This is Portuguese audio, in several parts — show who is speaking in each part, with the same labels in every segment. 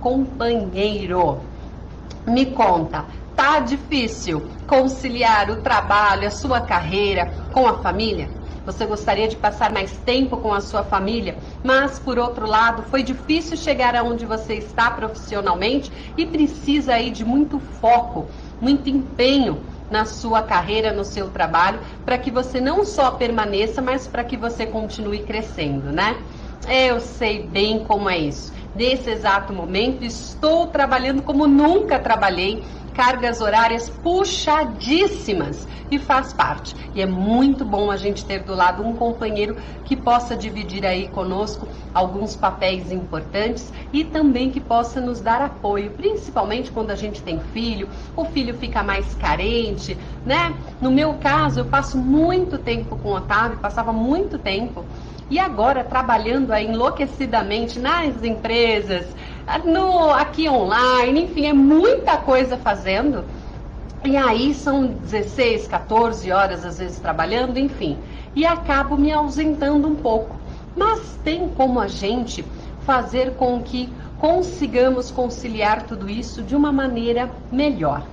Speaker 1: companheiro. Me conta, tá difícil conciliar o trabalho, a sua carreira com a família? Você gostaria de passar mais tempo com a sua família, mas, por outro lado, foi difícil chegar aonde você está profissionalmente e precisa aí de muito foco, muito empenho na sua carreira, no seu trabalho, para que você não só permaneça, mas para que você continue crescendo, né? Eu sei bem como é isso. Nesse exato momento, estou trabalhando como nunca trabalhei, cargas horárias puxadíssimas, e faz parte. E é muito bom a gente ter do lado um companheiro que possa dividir aí conosco alguns papéis importantes e também que possa nos dar apoio, principalmente quando a gente tem filho, o filho fica mais carente, né? No meu caso, eu passo muito tempo com o Otávio, passava muito tempo, e agora trabalhando aí enlouquecidamente nas empresas, aqui online, enfim, é muita coisa fazendo. E aí são 16, 14 horas às vezes trabalhando, enfim, e acabo me ausentando um pouco. Mas tem como a gente fazer com que consigamos conciliar tudo isso de uma maneira melhor,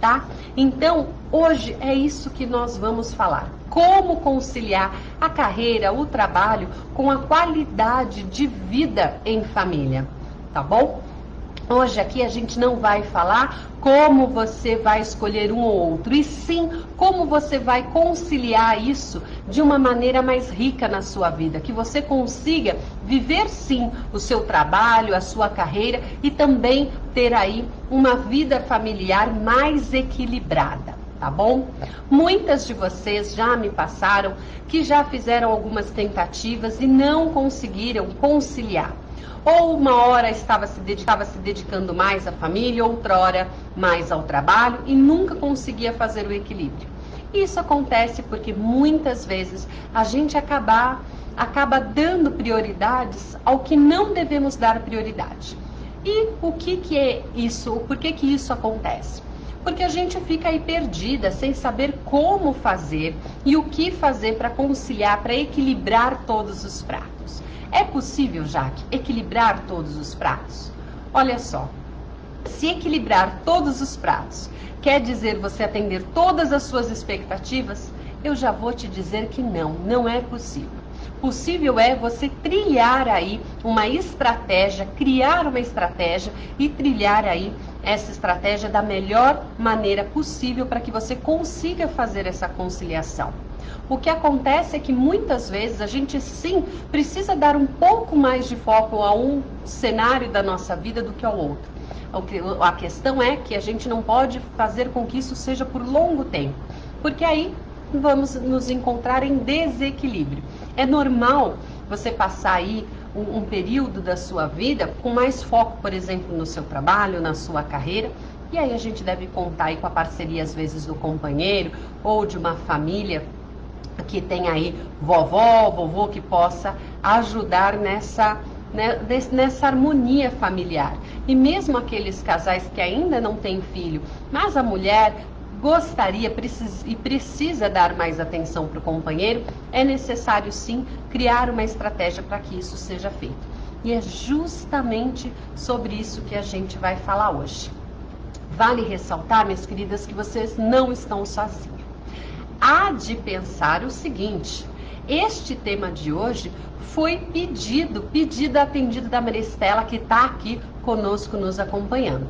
Speaker 1: tá? Então, hoje é isso que nós vamos falar. Como conciliar a carreira, o trabalho com a qualidade de vida em família, tá bom? Hoje aqui a gente não vai falar como você vai escolher um ou outro, e sim como você vai conciliar isso de uma maneira mais rica na sua vida, que você consiga viver sim o seu trabalho, a sua carreira e também ter aí uma vida familiar mais equilibrada, tá bom? Muitas de vocês já me passaram que já fizeram algumas tentativas e não conseguiram conciliar. Ou uma hora estava se dedicando mais à família, outra hora mais ao trabalho e nunca conseguia fazer o equilíbrio. Isso acontece porque muitas vezes a gente acaba dando prioridades ao que não devemos dar prioridade. E o que é isso? Por que isso acontece? Porque a gente fica aí perdida, sem saber como fazer e o que fazer para conciliar, para equilibrar todos os pratos. É possível, Jaque, equilibrar todos os pratos? Olha só, se equilibrar todos os pratos quer dizer você atender todas as suas expectativas, eu já vou te dizer que não é possível. Possível é você trilhar aí uma estratégia, criar uma estratégia e trilhar aí essa estratégia da melhor maneira possível para que você consiga fazer essa conciliação. O que acontece é que muitas vezes a gente sim precisa dar um pouco mais de foco a um cenário da nossa vida do que ao outro. A questão é que a gente não pode fazer com que isso seja por longo tempo, porque aí vamos nos encontrar em desequilíbrio. É normal você passar aí um período da sua vida com mais foco, por exemplo, no seu trabalho, na sua carreira, e aí a gente deve contar aí com a parceria, às vezes, do companheiro ou de uma família que tem aí vovó, vovô, que possa ajudar nessa harmonia familiar. E mesmo aqueles casais que ainda não têm filho, mas a mulher gostaria e precisa dar mais atenção para o companheiro, é necessário sim criar uma estratégia para que isso seja feito. E é justamente sobre isso que a gente vai falar hoje. Vale ressaltar, minhas queridas, que vocês não estão sozinhos. Há de pensar o seguinte: este tema de hoje foi atendido da Maristela, que está aqui conosco nos acompanhando.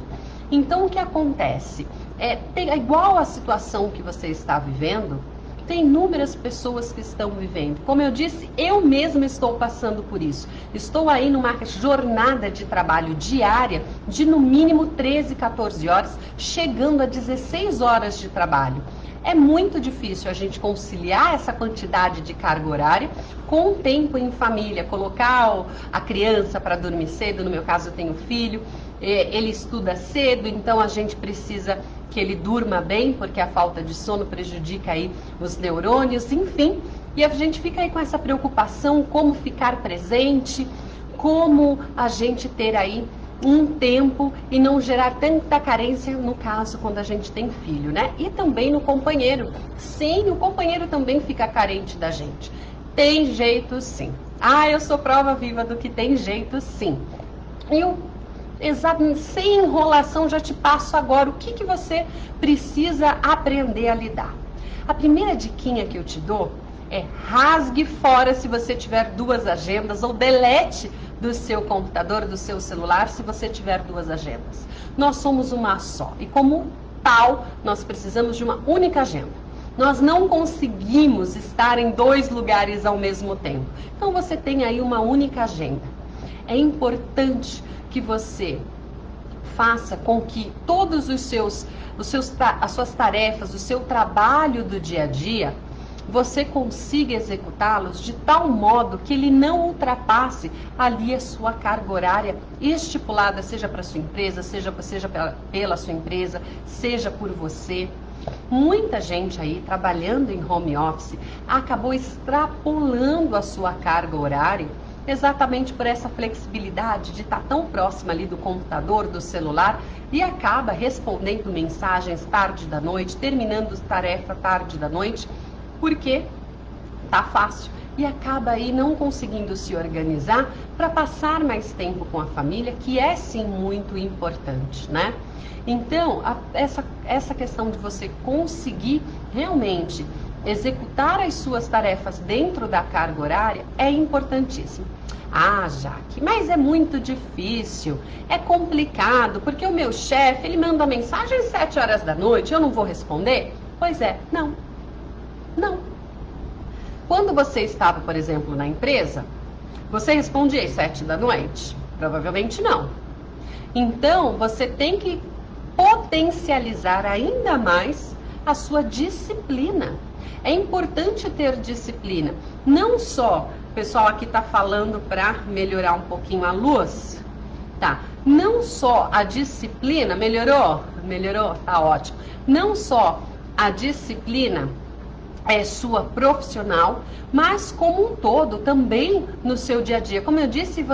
Speaker 1: Então, o que acontece? É igual a situação que você está vivendo, tem inúmeras pessoas que estão vivendo. Como eu disse, eu mesma estou passando por isso. Estou aí numa jornada de trabalho diária de no mínimo 13, 14 horas, chegando a 16 horas de trabalho. É muito difícil a gente conciliar essa quantidade de carga horária com o tempo em família, colocar a criança para dormir cedo. No meu caso, eu tenho filho, ele estuda cedo, então a gente precisa que ele durma bem, porque a falta de sono prejudica aí os neurônios, enfim. E a gente fica aí com essa preocupação, como ficar presente, como a gente ter aí um tempo e não gerar tanta carência, no caso, quando a gente tem filho, né? E também no companheiro. Sim, o companheiro também fica carente da gente. Tem jeito sim. Eu sou prova viva do que tem jeito sim. E sem enrolação, já te passo agora o que você precisa aprender a lidar. A primeira diquinha que eu te dou é: rasgue fora se você tiver duas agendas, ou delete do seu computador, do seu celular, se você tiver duas agendas. Nós somos uma só e, como tal, nós precisamos de uma única agenda. Nós não conseguimos estar em dois lugares ao mesmo tempo. Então você tem aí uma única agenda. É importante que você faça com que todos as suas tarefas, o seu trabalho do dia a dia, você consiga executá-los de tal modo que ele não ultrapasse ali a sua carga horária estipulada, seja para sua empresa, seja pela sua empresa, seja por você. Muita gente aí trabalhando em home office acabou extrapolando a sua carga horária exatamente por essa flexibilidade de estar tão próxima ali do computador, do celular, e acaba respondendo mensagens tarde da noite, terminando tarefa tarde da noite, porque tá fácil, e acaba aí não conseguindo se organizar para passar mais tempo com a família, que é sim muito importante, né? Então, essa questão de você conseguir realmente executar as suas tarefas dentro da carga horária é importantíssimo. Ah, Jaque, mas é muito difícil, é complicado, porque o meu chefe, ele manda mensagem às 7 horas da noite, eu não vou responder? Pois é, não. Quando você estava, por exemplo, na empresa, você respondia às 7 da noite? Provavelmente não. Então, você tem que potencializar ainda mais a sua disciplina. É importante ter disciplina. Não só, o pessoal aqui está falando para melhorar um pouquinho a luz, tá? Não só a disciplina, melhorou? Melhorou? Tá ótimo. Não só a disciplina é sua profissional, mas como um todo, também no seu dia a dia. Como eu disse,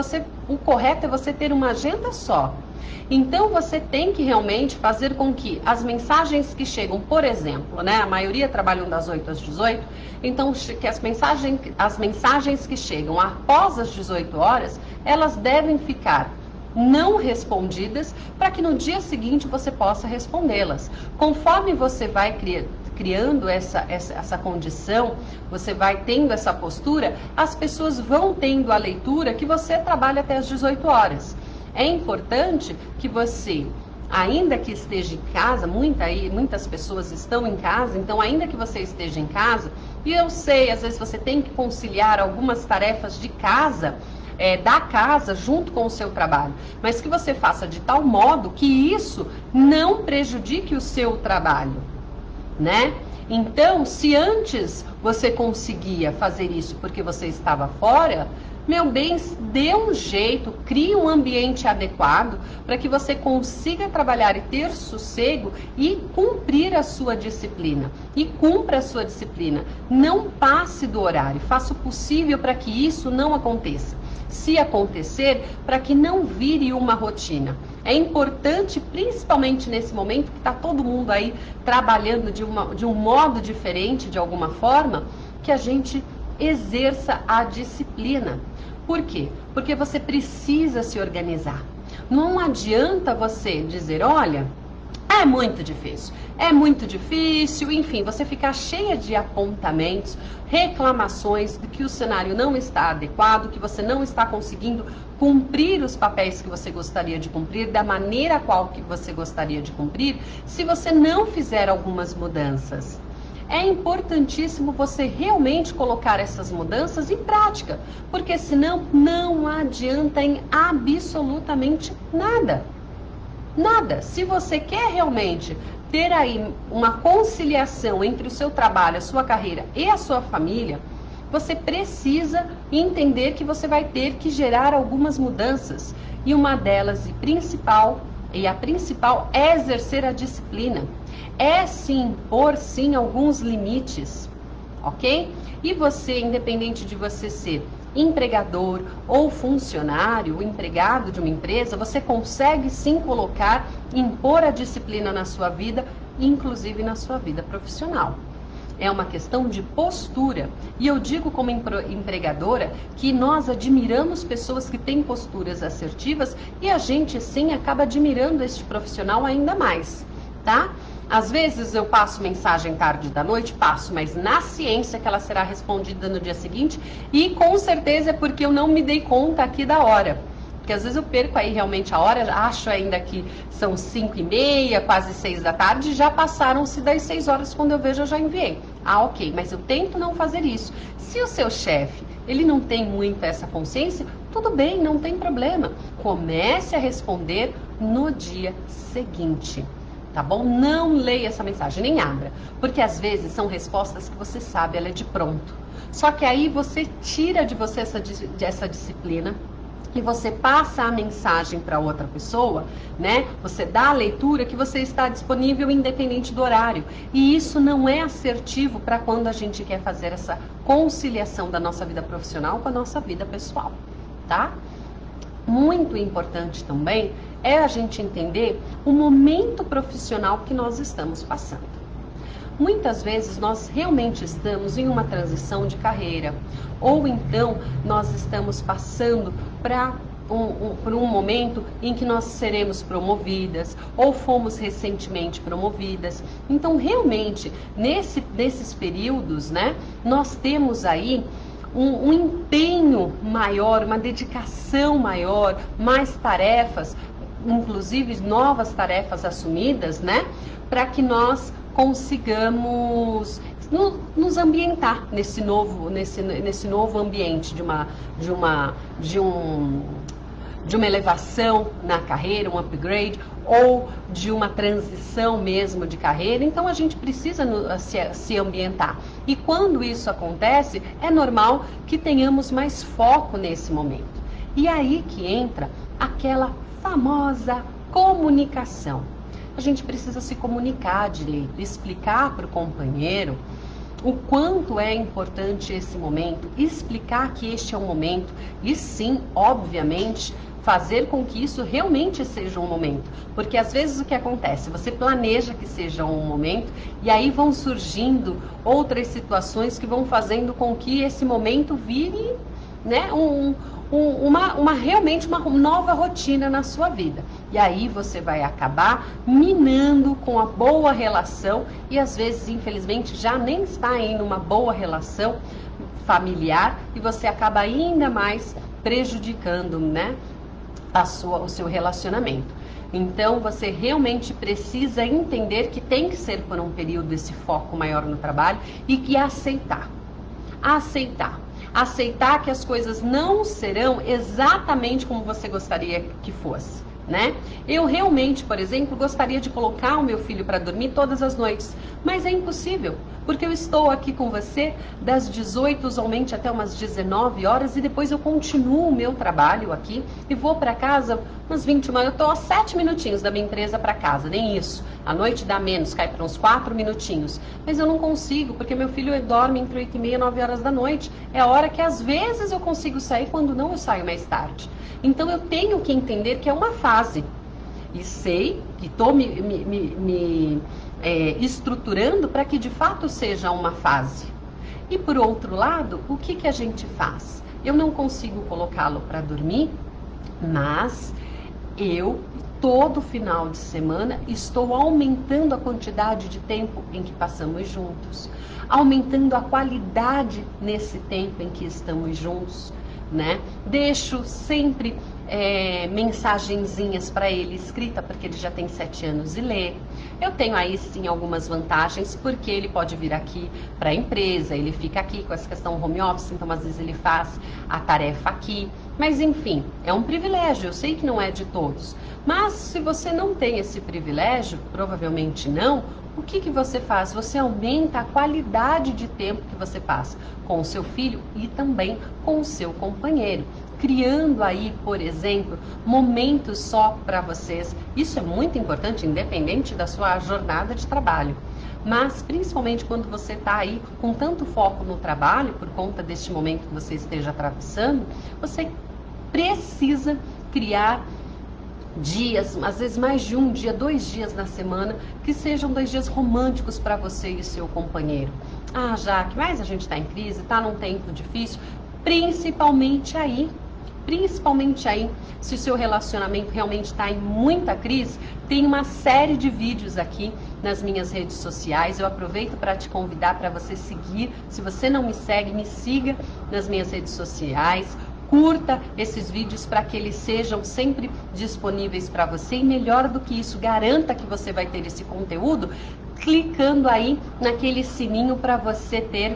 Speaker 1: o correto é você ter uma agenda só. Então você tem que realmente fazer com que as mensagens que chegam, por exemplo, né, a maioria trabalham das 8 às 18, então que as mensagens que chegam após as 18 horas, elas devem ficar não respondidas, para que no dia seguinte você possa respondê-las. Conforme você vai criando essa condição, você vai tendo essa postura, as pessoas vão tendo a leitura que você trabalha até as 18 horas. É importante que você, ainda que esteja em casa, muitas pessoas estão em casa, então ainda que você esteja em casa, e eu sei, às vezes você tem que conciliar algumas tarefas de casa, da casa junto com o seu trabalho, mas que você faça de tal modo que isso não prejudique o seu trabalho, né? Então, se antes você conseguia fazer isso porque você estava fora, meu bem, dê um jeito, crie um ambiente adequado para que você consiga trabalhar e ter sossego e cumprir a sua disciplina. E cumpra a sua disciplina. Não passe do horário, faça o possível para que isso não aconteça. Se acontecer, para que não vire uma rotina. É importante, principalmente nesse momento que está todo mundo aí trabalhando de um modo diferente, de alguma forma, que a gente exerça a disciplina. Por quê? Porque você precisa se organizar. Não adianta você dizer, olha, é muito difícil, enfim, você ficar cheia de apontamentos, reclamações de que o cenário não está adequado, que você não está conseguindo cumprir os papéis que você gostaria de cumprir, da maneira qual que você gostaria de cumprir, se você não fizer algumas mudanças. É importantíssimo você realmente colocar essas mudanças em prática, porque senão não adianta em absolutamente nada. Nada. Se você quer realmente ter aí uma conciliação entre o seu trabalho, a sua carreira e a sua família, você precisa entender que você vai ter que gerar algumas mudanças. E uma delas, a principal é exercer a disciplina. É sim impor sim alguns limites, ok? E você, independente de você ser empregador ou funcionário, empregado de uma empresa, você consegue sim impor a disciplina na sua vida, inclusive na sua vida profissional. é uma questão de postura. E eu digo como empregadora que nós admiramos pessoas que têm posturas assertivas e a gente sim acaba admirando este profissional ainda mais, tá? Às vezes eu passo mensagem tarde da noite, passo, mas na ciência que ela será respondida no dia seguinte e com certeza é porque eu não me dei conta aqui da hora. Porque às vezes eu perco aí realmente a hora, acho ainda que são 5h30, quase 6 da tarde, já passaram-se das 6 horas, quando eu vejo eu já enviei. Ah, ok, mas eu tento não fazer isso. Se o seu chefe, ele não tem muito essa consciência, tudo bem, não tem problema. Comece a responder no dia seguinte, tá bom? Não leia essa mensagem, nem abra, porque às vezes são respostas que você sabe, ela é de pronto. Só que aí você tira de você essa disciplina, e você passa a mensagem para outra pessoa, né? Você dá a leitura que você está disponível independente do horário. E isso não é assertivo para quando a gente quer fazer essa conciliação da nossa vida profissional com a nossa vida pessoal, tá? Muito importante também é a gente entender o momento profissional que nós estamos passando. Muitas vezes nós realmente estamos em uma transição de carreira, ou então nós estamos passando por um momento em que nós seremos promovidas, ou fomos recentemente promovidas. Então, realmente, nesses períodos, né, nós temos aí um empenho maior, uma dedicação maior, mais tarefas, inclusive novas tarefas assumidas, né, para que nós consigamos nos ambientar nesse novo ambiente de uma elevação na carreira, um upgrade, ou de uma transição mesmo de carreira. Então a gente precisa se ambientar. E quando isso acontece, é normal que tenhamos mais foco nesse momento. E aí que entra aquela famosa comunicação. A gente precisa se comunicar direito, explicar para o companheiro o quanto é importante esse momento, explicar que este é um momento e sim, obviamente, fazer com que isso realmente seja um momento. Porque às vezes o que acontece? Você planeja que seja um momento e aí vão surgindo outras situações que vão fazendo com que esse momento vire, né, realmente uma nova rotina na sua vida. E aí você vai acabar minando com a boa relação e às vezes, infelizmente, já nem está em uma boa relação familiar e você acaba ainda mais prejudicando, né, o seu relacionamento. Então você realmente precisa entender que tem que ser por um período esse foco maior no trabalho e que aceitar que as coisas não serão exatamente como você gostaria que fosse, né? Eu realmente, por exemplo, gostaria de colocar o meu filho para dormir todas as noites, mas é impossível, porque eu estou aqui com você das 18 usualmente até umas 19 horas e depois eu continuo o meu trabalho aqui e vou para casa umas 21 horas. Eu estou a 7 minutinhos da minha empresa para casa, nem isso. À noite dá menos, cai para uns 4 minutinhos. Mas eu não consigo, porque meu filho dorme entre 8h30 e 9 horas da noite. É a hora que às vezes eu consigo sair, quando não eu saio mais tarde. Então eu tenho que entender que é uma fase. E sei que estou me estruturando para que de fato seja uma fase. E por outro lado, o que a gente faz? Eu não consigo colocá-lo para dormir, mas eu, todo final de semana, estou aumentando a quantidade de tempo em que passamos juntos, aumentando a qualidade nesse tempo em que estamos juntos, né? Deixo sempre mensagenzinhas para ele escrita, porque ele já tem 7 anos e lê. Eu tenho aí sim algumas vantagens, porque ele pode vir aqui para a empresa, ele fica aqui com essa questão home office, então às vezes ele faz a tarefa aqui. Mas enfim, é um privilégio, eu sei que não é de todos. Mas se você não tem esse privilégio, provavelmente não, o que você faz? Você aumenta a qualidade de tempo que você passa com o seu filho e também com o seu companheiro, criando aí, por exemplo, momentos só para vocês. Isso é muito importante, independente da sua jornada de trabalho. Mas, principalmente quando você está aí com tanto foco no trabalho, por conta deste momento que você esteja atravessando, você precisa criar dias, às vezes mais de um dia, 2 dias na semana, que sejam 2 dias românticos para você e seu companheiro. Ah, Jaque, mas a gente está em crise, está num tempo difícil, principalmente aí, se o seu relacionamento realmente está em muita crise. Tem uma série de vídeos aqui nas minhas redes sociais. Eu aproveito para te convidar para você seguir. Se você não me segue, me siga nas minhas redes sociais. Curta esses vídeos para que eles sejam sempre disponíveis para você. E melhor do que isso, garanta que você vai ter esse conteúdo clicando aí naquele sininho para você ter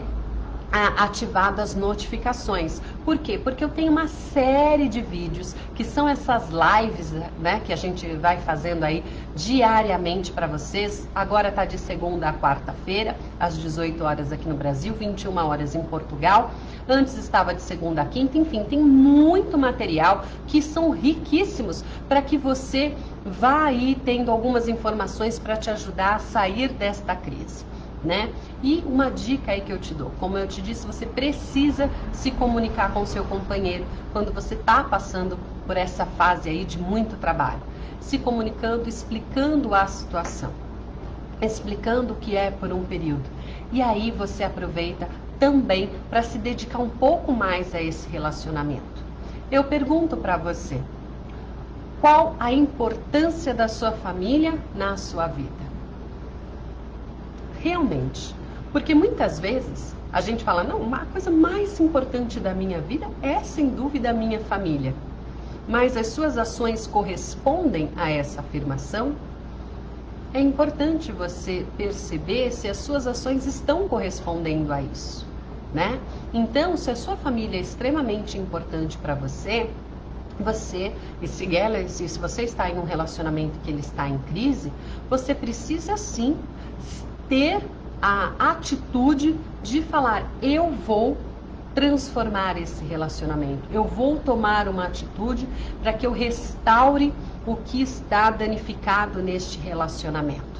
Speaker 1: ativado as notificações. Por quê? Porque eu tenho uma série de vídeos que são essas lives, né, que a gente vai fazendo aí diariamente para vocês. Agora tá de segunda a quarta-feira, às 18 horas aqui no Brasil, 21 horas em Portugal. Antes estava de segunda a quinta. Enfim, tem muito material que são riquíssimos para que você vá aí tendo algumas informações para te ajudar a sair desta crise, né? E uma dica aí que eu te dou, como eu te disse, você precisa se comunicar com o seu companheiro quando você está passando por essa fase aí de muito trabalho, se comunicando, explicando a situação, explicando o que é por um período. E aí você aproveita também para se dedicar um pouco mais a esse relacionamento. Eu pergunto para você, qual a importância da sua família na sua vida? Realmente, porque muitas vezes a gente fala, não, uma coisa mais importante da minha vida é sem dúvida a minha família, mas as suas ações correspondem a essa afirmação? É importante você perceber se as suas ações estão correspondendo a isso, né? Então, se a sua família é extremamente importante para você, se você está em um relacionamento que ele está em crise, você precisa sim ter a atitude de falar, eu vou transformar esse relacionamento, eu vou tomar uma atitude para que eu restaure o que está danificado neste relacionamento,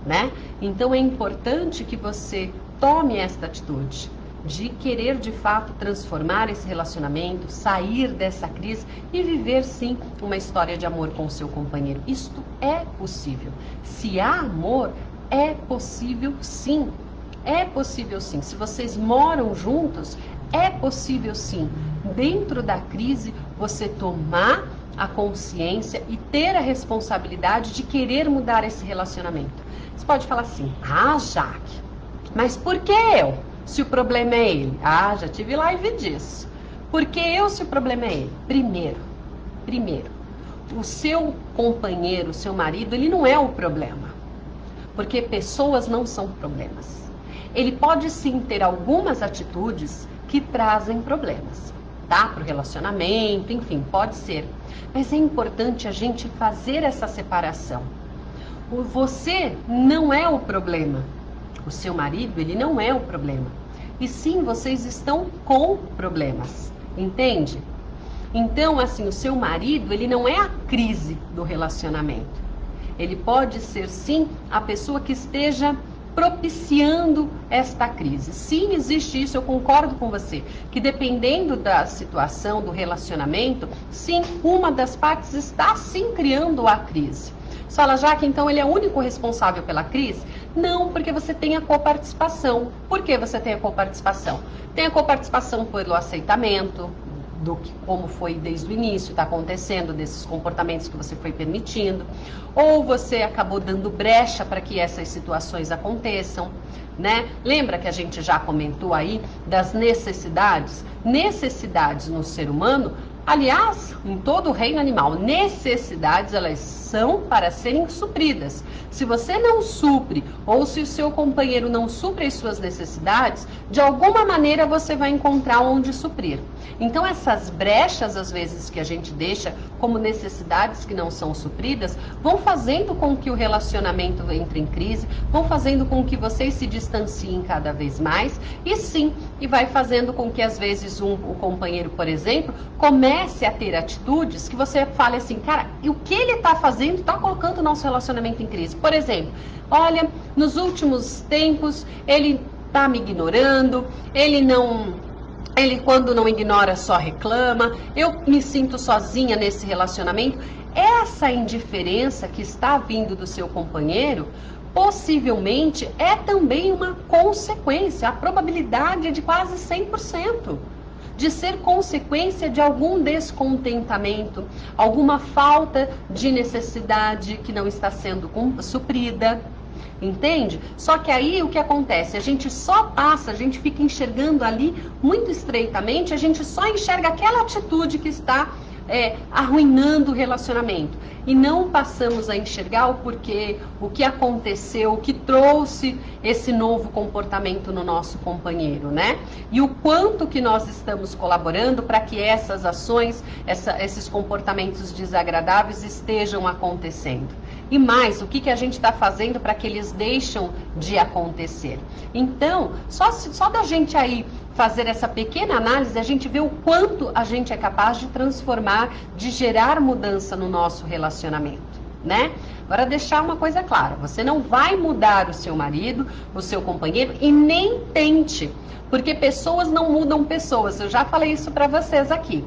Speaker 1: né? Então é importante que você tome esta atitude de querer de fato transformar esse relacionamento, sair dessa crise e viver sim uma história de amor com o seu companheiro. Isto é possível. Se há amor, é possível sim. É possível sim. Se vocês moram juntos, é possível sim. Dentro da crise, você tomar a consciência e ter a responsabilidade de querer mudar esse relacionamento. Você pode falar assim, ah, Jaque, mas por que eu? Se o problema é ele. Ah, já tive live disso. Por que eu se o problema é ele? Primeiro, o seu companheiro, o seu marido, ele não é o problema. Porque pessoas não são problemas. Ele pode sim ter algumas atitudes que trazem problemas, tá? Para o relacionamento, enfim, pode ser. Mas é importante a gente fazer essa separação. Você não é o problema. O seu marido, ele não é o problema. E sim, vocês estão com problemas, entende? Então, assim, o seu marido, ele não é a crise do relacionamento. Ele pode ser, sim, a pessoa que esteja propiciando esta crise. Sim, existe isso, eu concordo com você, que dependendo da situação, do relacionamento, sim, uma das partes está, sim, criando a crise. Você fala, Jaque, então ele é o único responsável pela crise? Não, porque você tem a coparticipação. Por que você tem a coparticipação? Tem a coparticipação pelo aceitamento, do que, como foi desde o início, está acontecendo, desses comportamentos que você foi permitindo, ou você acabou dando brecha para que essas situações aconteçam, né? Lembra que a gente já comentou aí das necessidades? Necessidades no ser humano, aliás, em todo o reino animal, necessidades, elas são para serem supridas. Se você não supre, ou se o seu companheiro não supre as suas necessidades, de alguma maneira você vai encontrar onde suprir. Então essas brechas, às vezes, que a gente deixa como necessidades que não são supridas, vão fazendo com que o relacionamento entre em crise, vão fazendo com que vocês se distanciem cada vez mais, e sim, e vai fazendo com que às vezes o companheiro, por exemplo, comece a ter atitudes que você fale assim, cara, e o que ele está fazendo está colocando o nosso relacionamento em crise. Por exemplo, olha, nos últimos tempos ele está me ignorando, ele quando não ignora só reclama, eu me sinto sozinha nesse relacionamento. essa indiferença que está vindo do seu companheiro, possivelmente é também uma consequência, a probabilidade é de quase 100%. De ser consequência de algum descontentamento, alguma falta de necessidade que não está sendo suprida, entende? Só que aí o que acontece? A gente só passa, a gente fica enxergando ali muito estreitamente, a gente só enxerga aquela atitude que está arruinando o relacionamento. E não passamos a enxergar o porquê, o que aconteceu, o que trouxe esse novo comportamento no nosso companheiro, né? E o quanto que nós estamos colaborando para que essas ações, esses comportamentos desagradáveis estejam acontecendo. E mais, o que a gente está fazendo para que eles deixem de acontecer. Então, só da gente aí fazer essa pequena análise, a gente vê o quanto a gente é capaz de transformar, de gerar mudança no nosso relacionamento, né? Agora, deixar uma coisa clara, você não vai mudar o seu marido, o seu companheiro, e nem tente, porque pessoas não mudam pessoas, eu já falei isso para vocês aqui.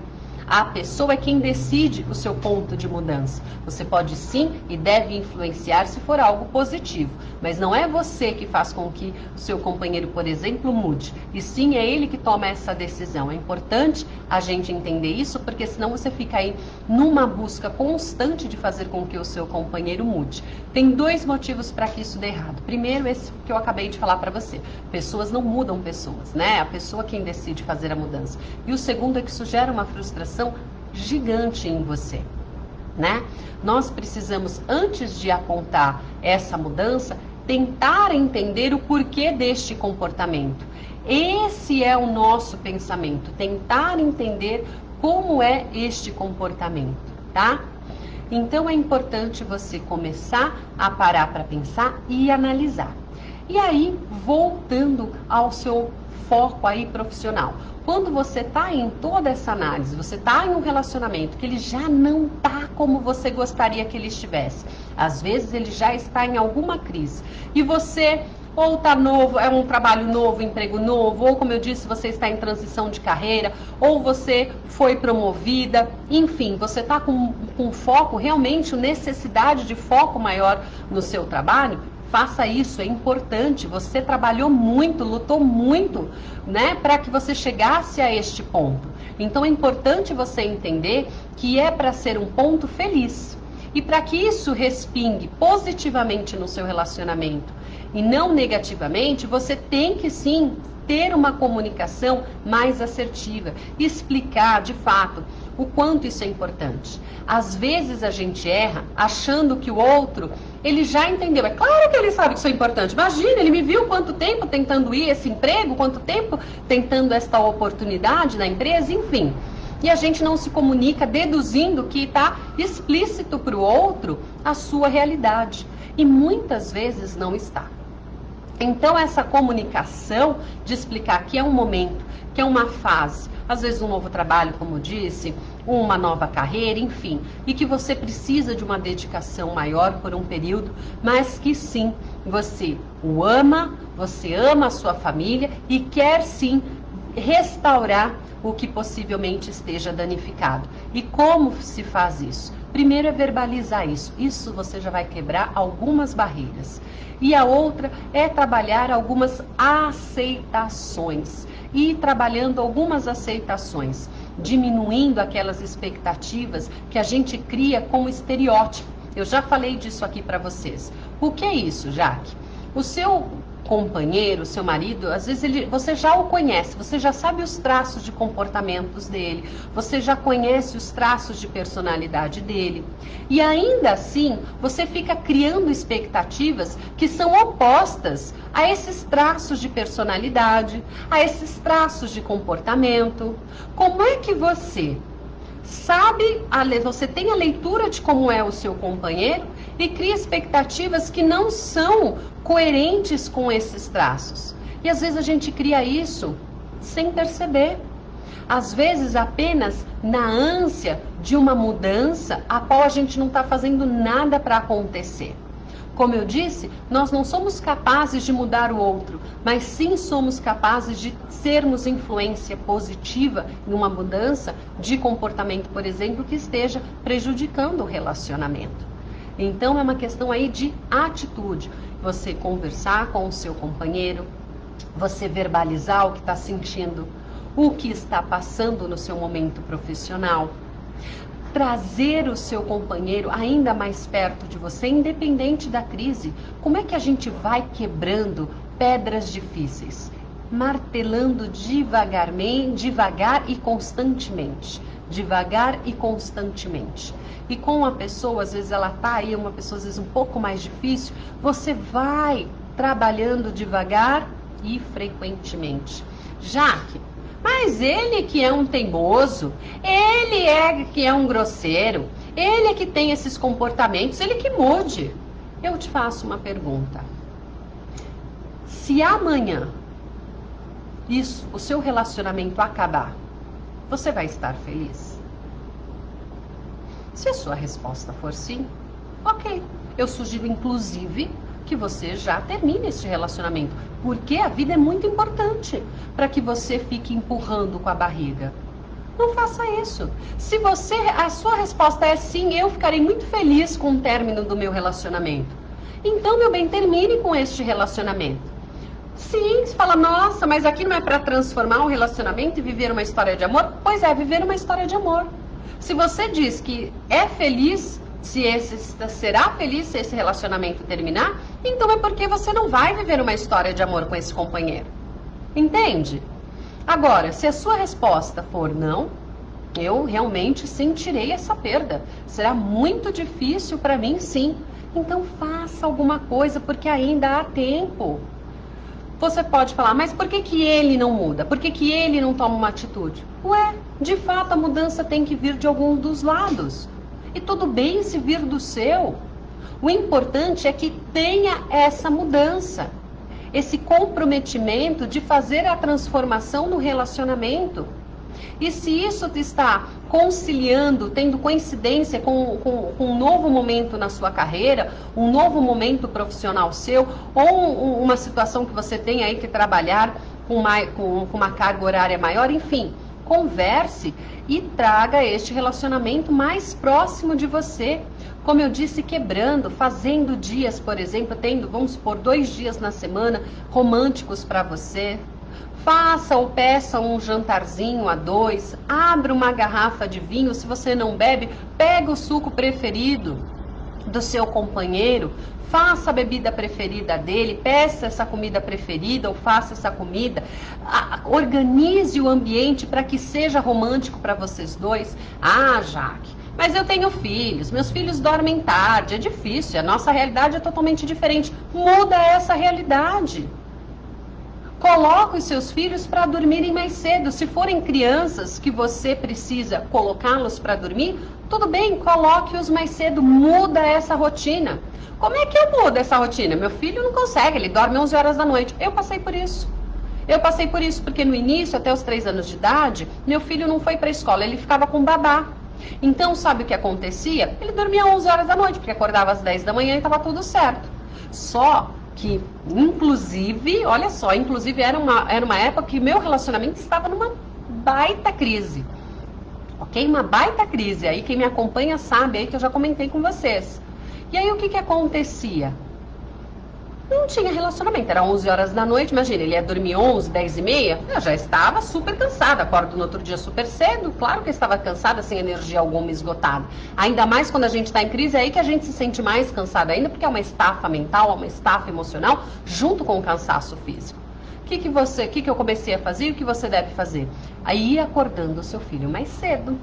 Speaker 1: A pessoa é quem decide o seu ponto de mudança. Você pode sim e deve influenciar se for algo positivo, mas não é você que faz com que o seu companheiro, por exemplo, mude. E sim é ele que toma essa decisão. É importante a gente entender isso, porque senão você fica aí numa busca constante de fazer com que o seu companheiro mude. Tem dois motivos para que isso dê errado. Primeiro, esse que eu acabei de falar para você. Pessoas não mudam pessoas, né? A pessoa quem decide fazer a mudança. E o segundo é que isso gera uma frustração gigante em você, né? Nós precisamos, antes de apontar essa mudança, tentar entender o porquê deste comportamento. Esse é o nosso pensamento, tentar entender como é este comportamento, tá? Então é importante você começar a parar para pensar e analisar. E aí, voltando ao seu foco aí profissional. Quando você está em toda essa análise, você está em um relacionamento que ele já não está como você gostaria que ele estivesse. Às vezes ele já está em alguma crise. E você ou está novo, é um trabalho novo, emprego novo, ou como eu disse, você está em transição de carreira, ou você foi promovida, enfim, você está com foco, realmente necessidade de foco maior no seu trabalho. Faça isso, é importante. Você trabalhou muito, lutou muito, né, para que você chegasse a este ponto. Então é importante você entender que é para ser um ponto feliz. E para que isso respingue positivamente no seu relacionamento e não negativamente, você tem que sim ter uma comunicação mais assertiva, explicar de fato o quanto isso é importante. Às vezes a gente erra achando que o outro, ele já entendeu. É claro que ele sabe que isso é importante. Imagina, ele me viu quanto tempo tentando ir esse emprego, quanto tempo tentando esta oportunidade na empresa, enfim. E a gente não se comunica deduzindo que está explícito para o outro a sua realidade. E muitas vezes não está. Então essa comunicação de explicar que é um momento, que é uma fase, às vezes um novo trabalho, como disse, uma nova carreira, enfim, e que você precisa de uma dedicação maior por um período, mas que sim, você ama a sua família e quer sim restaurar o que possivelmente esteja danificado. E como se faz isso? Primeiro é verbalizar isso. Isso você já vai quebrar algumas barreiras. E a outra é trabalhar algumas aceitações. E trabalhando algumas aceitações, diminuindo aquelas expectativas que a gente cria como estereótipo. Eu já falei disso aqui para vocês. O que é isso, Jaque? O seu companheiro, seu marido, às vezes você já o conhece, você já sabe os traços de comportamentos dele, você já conhece os traços de personalidade dele. E ainda assim, você fica criando expectativas que são opostas a esses traços de personalidade, a esses traços de comportamento. Como é que você sabe, você tem a leitura de como é o seu companheiro e cria expectativas que não são coerentes com esses traços. E às vezes a gente cria isso sem perceber. Às vezes apenas na ânsia de uma mudança a qual a gente não está fazendo nada para acontecer. Como eu disse, nós não somos capazes de mudar o outro, mas sim somos capazes de sermos influência positiva em uma mudança de comportamento, por exemplo, que esteja prejudicando o relacionamento. Então é uma questão aí de atitude. Você conversar com o seu companheiro, você verbalizar o que está sentindo, o que está passando no seu momento profissional. Trazer o seu companheiro ainda mais perto de você, independente da crise. Como é que a gente vai quebrando pedras difíceis? Martelando devagar e constantemente. Devagar e constantemente. E com a pessoa, às vezes ela tá aí, uma pessoa às vezes um pouco mais difícil, você vai trabalhando devagar e frequentemente. Jaque, mas ele que é um teimoso, ele é que é um grosseiro, ele é que tem esses comportamentos, ele que mude. Eu te faço uma pergunta. Se amanhã o seu relacionamento acabar, você vai estar feliz? Se a sua resposta for sim, ok. Eu sugiro, inclusive, que você já termine esse relacionamento, porque a vida é muito importante para que você fique empurrando com a barriga. Não faça isso. Se a sua resposta é sim, eu ficarei muito feliz com o término do meu relacionamento. Então, meu bem, termine com este relacionamento. Sim, você fala, nossa, mas aqui não é para transformar um relacionamento e viver uma história de amor? Pois é, viver uma história de amor. Se você diz que é feliz, será feliz se esse relacionamento terminar, então é porque você não vai viver uma história de amor com esse companheiro. Entende? Agora, se a sua resposta for não, eu realmente sentirei essa perda. Será muito difícil para mim, sim. Então faça alguma coisa, porque ainda há tempo. Você pode falar, mas por que ele não muda? Por que ele não toma uma atitude? Ué, de fato a mudança tem que vir de algum dos lados. E tudo bem se vir do seu. O importante é que tenha essa mudança. Esse comprometimento de fazer a transformação no relacionamento. E se isso está conciliando, tendo coincidência com um novo momento na sua carreira, um novo momento profissional seu, ou uma situação que você tem aí que trabalhar com uma carga horária maior, enfim, converse e traga este relacionamento mais próximo de você. Como eu disse, quebrando, fazendo dias, por exemplo, tendo, vamos supor, 2 dias na semana românticos para você. Faça ou peça um jantarzinho a 2, abra uma garrafa de vinho, se você não bebe, pega o suco preferido do seu companheiro, faça a bebida preferida dele, peça essa comida preferida ou faça essa comida, organize o ambiente para que seja romântico para vocês dois. Ah, Jaque, mas eu tenho filhos, meus filhos dormem tarde, é difícil, a nossa realidade é totalmente diferente. Muda essa realidade. Coloque os seus filhos para dormirem mais cedo. Se forem crianças que você precisa colocá-los para dormir, tudo bem, coloque-os mais cedo. Muda essa rotina. Como é que eu mudo essa rotina? Meu filho não consegue, ele dorme 11 horas da noite. Eu passei por isso. Eu passei por isso porque no início, até os 3 anos de idade, meu filho não foi para a escola, ele ficava com babá. Então, sabe o que acontecia? Ele dormia 11 horas da noite, porque acordava às 10 da manhã e estava tudo certo. Só que, inclusive, olha só, inclusive era uma época que meu relacionamento estava numa baita crise. Ok? Uma baita crise. Aí quem me acompanha sabe aí que eu já comentei com vocês. E aí o que acontecia? Não tinha relacionamento, era 11 horas da noite, imagina, ele ia dormir 11, 10 e meia, eu já estava super cansada, acordo no outro dia super cedo, claro que eu estava cansada, sem energia alguma, esgotada. Ainda mais quando a gente está em crise, é aí que a gente se sente mais cansada ainda, porque é uma estafa mental, uma estafa emocional, junto com o cansaço físico. O que eu comecei a fazer e o que você deve fazer? Aí ir acordando o seu filho mais cedo.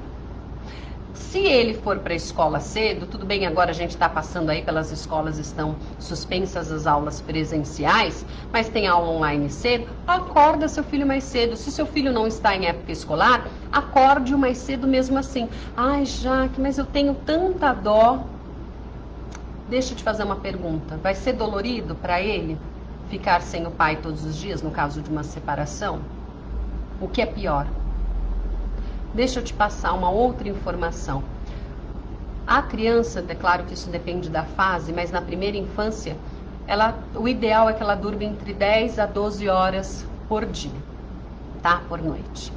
Speaker 1: Se ele for para a escola cedo, tudo bem, agora a gente está passando aí pelas escolas, estão suspensas as aulas presenciais, mas tem aula online cedo, acorda seu filho mais cedo. Se seu filho não está em época escolar, acorde-o mais cedo mesmo assim. Ai, Jaque, mas eu tenho tanta dó. Deixa eu te fazer uma pergunta. Vai ser dolorido para ele ficar sem o pai todos os dias, no caso de uma separação? O que é pior? Deixa eu te passar uma outra informação. A criança, é claro que isso depende da fase, mas na primeira infância, o ideal é que ela durma entre 10 a 12 horas por dia, tá? Por noite.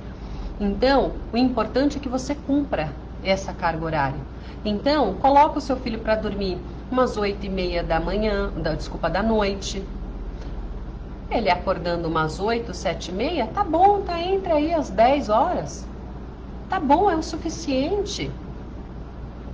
Speaker 1: Então, o importante é que você cumpra essa carga horária. Então, coloca o seu filho para dormir umas 8h30 da noite. Ele acordando umas 8, 7h30, tá bom, tá entre aí as 10 horas. Tá bom, é o suficiente.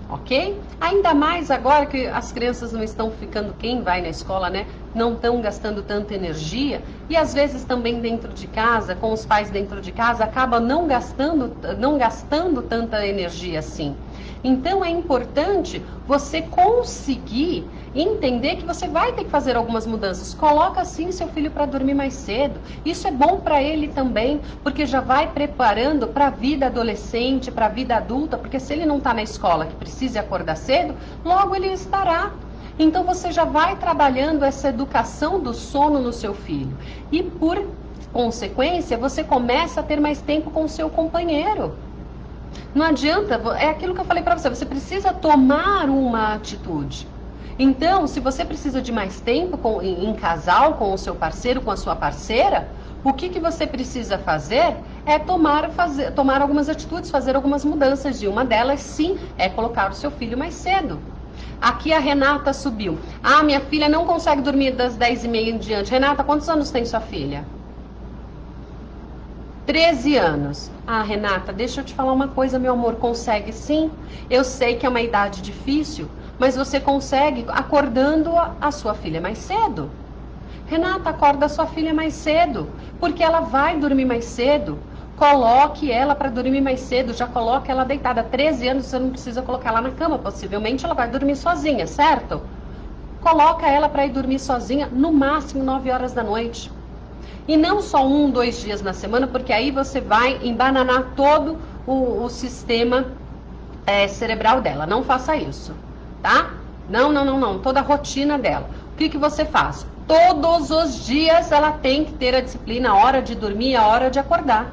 Speaker 1: Ok? Ainda mais agora que as crianças não estão ficando, quem vai na escola, né? Não estão gastando tanta energia. E às vezes também dentro de casa, com os pais dentro de casa, acaba não gastando tanta energia assim. Então é importante você conseguir entender que você vai ter que fazer algumas mudanças. Coloca sim seu filho para dormir mais cedo. Isso é bom para ele também, porque já vai preparando para a vida adolescente, para a vida adulta, porque se ele não está na escola que precisa acordar cedo, logo ele estará. Então você já vai trabalhando essa educação do sono no seu filho. E por consequência, você começa a ter mais tempo com o seu companheiro. Não adianta, é aquilo que eu falei para você, você precisa tomar uma atitude. Então, se você precisa de mais tempo em casal, com o seu parceiro, com a sua parceira, o que você precisa fazer é tomar algumas atitudes, fazer algumas mudanças. E uma delas, sim, é colocar o seu filho mais cedo. Aqui a Renata subiu. Ah, minha filha não consegue dormir das 10h30 em diante. Renata, quantos anos tem sua filha? 13 anos. Ah, Renata, deixa eu te falar uma coisa, meu amor, consegue sim. Eu sei que é uma idade difícil, mas você consegue acordando a sua filha mais cedo. Renata, acorda a sua filha mais cedo, porque ela vai dormir mais cedo. Coloque ela para dormir mais cedo, já coloca ela deitada. 13 anos você não precisa colocar ela na cama, possivelmente ela vai dormir sozinha, certo? Coloca ela para ir dormir sozinha, no máximo 9 horas da noite. E não só 1, 2 dias na semana, porque aí você vai embananar todo o sistema cerebral dela. Não faça isso, tá? Não. Toda a rotina dela. O que você faz? Todos os dias ela tem que ter a disciplina, a hora de dormir, a hora de acordar.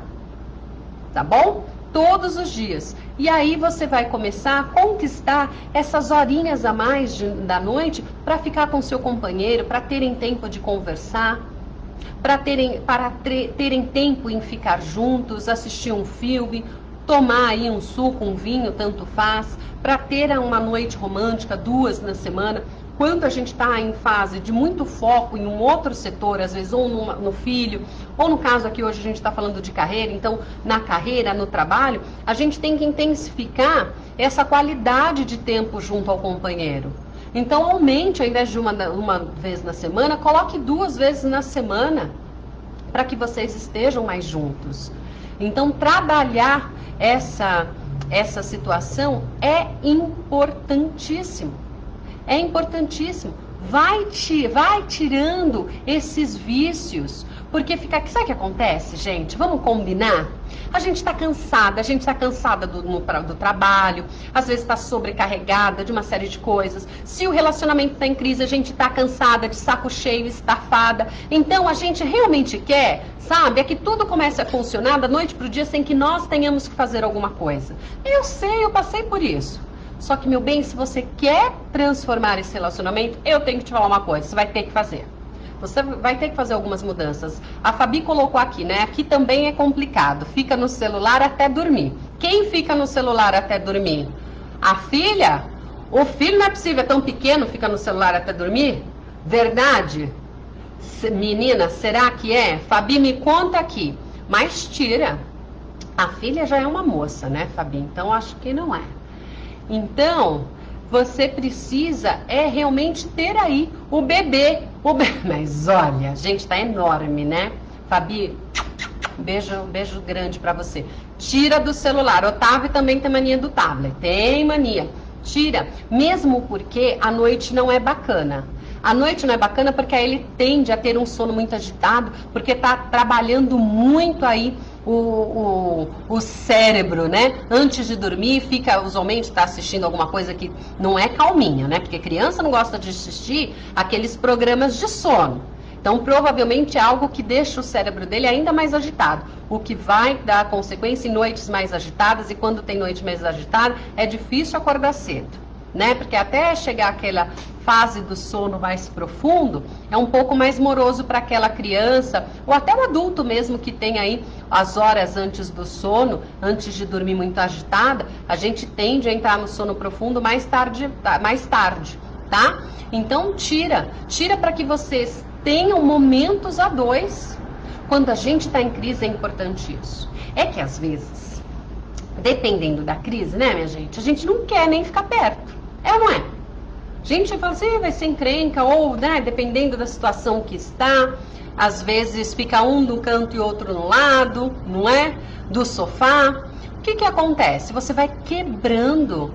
Speaker 1: Tá bom? Todos os dias. E aí você vai começar a conquistar essas horinhas a mais da noite para ficar com seu companheiro, para terem tempo de conversar, para terem tempo em ficar juntos, assistir um filme, tomar aí um suco, um vinho, tanto faz, para ter uma noite romântica, 2 na semana. Quando a gente está em fase de muito foco em um outro setor, às vezes ou no filho, ou no caso aqui hoje a gente está falando de carreira, então na carreira, no trabalho, a gente tem que intensificar essa qualidade de tempo junto ao companheiro. Então aumente, ao invés de uma vez na semana, coloque 2 vezes na semana, para que vocês estejam mais juntos. Então trabalhar essa situação é importantíssimo. É importantíssimo. Vai tirando esses vícios. Porque sabe o que acontece, gente? Vamos combinar? A gente está cansada do trabalho, às vezes está sobrecarregada de uma série de coisas. Se o relacionamento está em crise, a gente está cansada, de saco cheio, estafada. Então a gente realmente quer, sabe, é que tudo comece a funcionar da noite para o dia sem que nós tenhamos que fazer alguma coisa. Eu sei, eu passei por isso. Só que, meu bem, se você quer transformar esse relacionamento, eu tenho que te falar uma coisa, você vai ter que fazer. Você vai ter que fazer algumas mudanças. A Fabi colocou aqui, né? Aqui também é complicado. Fica no celular até dormir. Quem fica no celular até dormir? A filha? O filho não é possível, é tão pequeno, fica no celular até dormir? Verdade? Menina, será que é? Fabi, me conta aqui. Mas tira. A filha já é uma moça, né, Fabi? Então, acho que não é. Então, você precisa realmente ter aí o bebê. Mas olha, gente, tá enorme, né? Fabi, beijo grande pra você. Tira do celular. Otávio também tem mania do tablet. Tem mania. Tira. Mesmo porque a noite não é bacana. A noite não é bacana porque aí ele tende a ter um sono muito agitado, porque tá trabalhando muito aí o cérebro, né? Antes de dormir, usualmente está assistindo alguma coisa que não é calminha, né? Porque criança não gosta de assistir aqueles programas de sono. Então, provavelmente é algo que deixa o cérebro dele ainda mais agitado, o que vai dar consequência em noites mais agitadas, e quando tem noite mais agitada, é difícil acordar cedo. né? Porque até chegar aquela fase do sono mais profundo, é um pouco mais moroso para aquela criança, ou até o adulto mesmo que tem aí as horas antes do sono, antes de dormir muito agitada, a gente tende a entrar no sono profundo mais tarde, tá? Então tira para que vocês tenham momentos a dois. Quando a gente está em crise é importante isso. É que às vezes, dependendo da crise, né, minha gente, a gente não quer nem ficar perto. É ou não é? A gente fala assim, vai ser encrenca, ou, né, dependendo da situação que está, às vezes fica um no canto e outro no lado, não é? Do sofá. O que acontece? Você vai quebrando